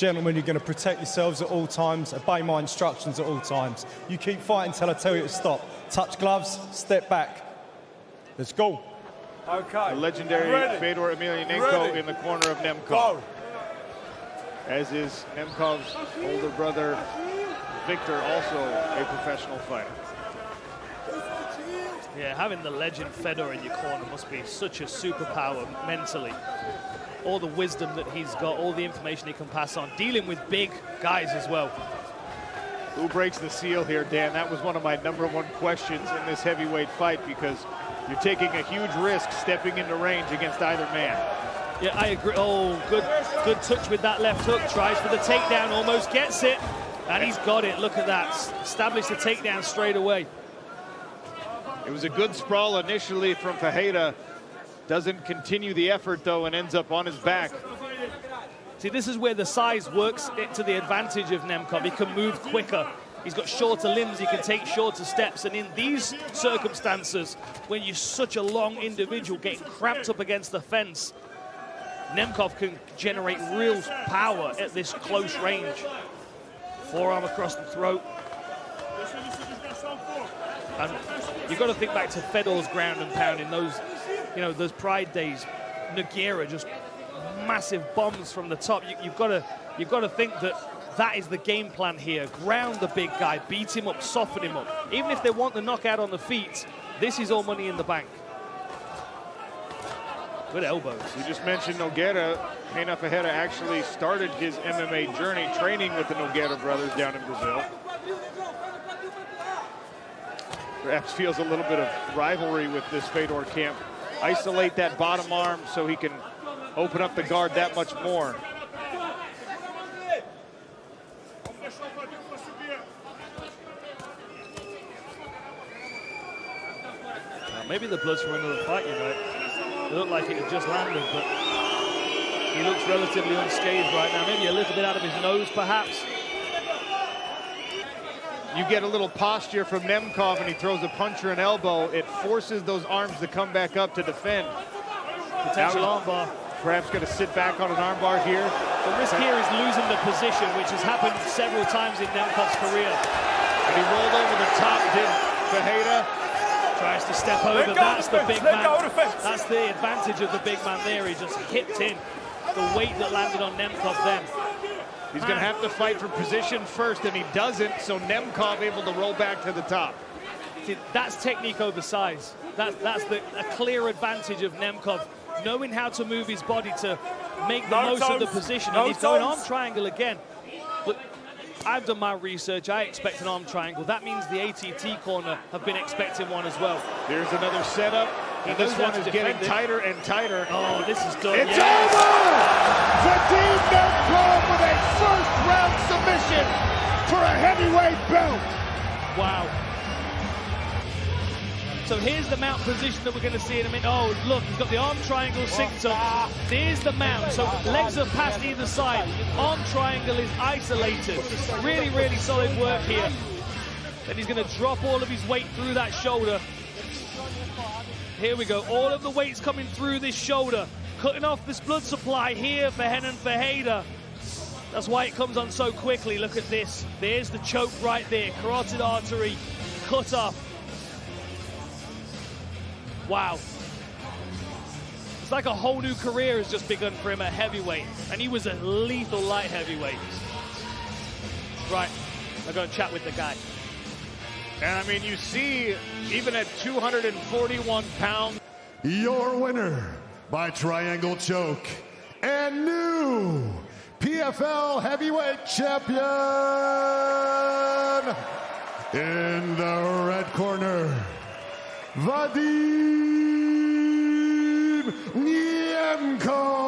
Gentlemen, you're going to protect yourselves at all times, obey my instructions at all times. You keep fighting until I tell you to stop. Touch gloves, step back. Let's go. Okay. The legendary Fedor Emelianenko in the corner of Nemkov. Go. As is Nemkov's older brother, Victor, also a professional fighter. Yeah, having the legend Fedor in your corner must be such a superpower mentally. All the wisdom that he's got, all the information he can pass on, dealing with big guys as well. Who breaks the seal here, Dan? That was one of my #1 questions in this heavyweight fight, because you're taking a huge risk stepping into range against either man. Yeah, I agree. Oh, good touch with that left hook. Tries for the takedown, almost gets it. And he's got it. Look at that. Established the takedown straight away. It was a good sprawl initially from Ferreira. Doesn't continue the effort, though, and ends up on his back. See, this is where the size works to the advantage of Nemkov. He can move quicker. He's got shorter limbs. He can take shorter steps. And in these circumstances, when you're such a long individual getting cramped up against the fence, Nemkov can generate real power at this close range. Forearm across the throat. And you've got to think back to Fedor's ground and pound in those, you know, those Pride days. Nogueira, just massive bombs from the top. You've got to think that is the game plan here. Ground the big guy, beat him up, soften him up. Even if they want the knockout on the feet, this is all money in the bank. Good elbows. You just mentioned Nogueira. Renan Ferreira actually started his MMA journey training with the Nogueira brothers down in Brazil. Perhaps feels a little bit of rivalry with this Fedor camp. Isolate that bottom arm so he can open up the guard that much more. Maybe the blood's from another fight, you know. It looked like it had just landed, but he looks relatively unscathed right now. Maybe a little bit out of his nose, perhaps. You get a little posture from Nemkov, and he throws a punch or an elbow. It forces those arms to come back up to defend. Potential armbar. Perhaps going to sit back on an armbar here. The risk here is losing the position, which has happened several times in Nemkov's career. And he rolled over the top, did Ferreira. Tries to step over. That's the big man. That's the advantage of the big man there. He just hipped in the weight that landed on Nemkov then. He's going to have to fight for position first, and he doesn't, so Nemkov able to roll back to the top. See, that's technique over size. That's a clear advantage of Nemkov, knowing how to move his body to make the most of the position. And he's going arm triangle again. But I've done my research. I expect an arm triangle. That means the ATT corner have been expecting one as well. Here's another setup. And this one is getting tighter and tighter. Oh, this is done. It's over! Vadim Nemkov with a first-round submission for a heavyweight belt. Wow. So here's the mount position that we're going to see in a minute. Oh, look, he's got the arm triangle synced up. There's the mount. So legs are past either side. Arm triangle is isolated. Really, really solid work here. Then he's going to drop all of his weight through that shoulder. Here we go. All of the weight's coming through this shoulder. Cutting off this blood supply here for Renan Ferreira. That's why it comes on so quickly. Look at this. There's the choke right there. Carotid artery cut off. Wow. It's like a whole new career has just begun for him at heavyweight. And he was a lethal light heavyweight. Right, I'm going to chat with the guy. And I mean, you see, even at 241 pounds. Your winner by triangle choke and new PFL heavyweight champion in the red corner, Vadim Nemkov.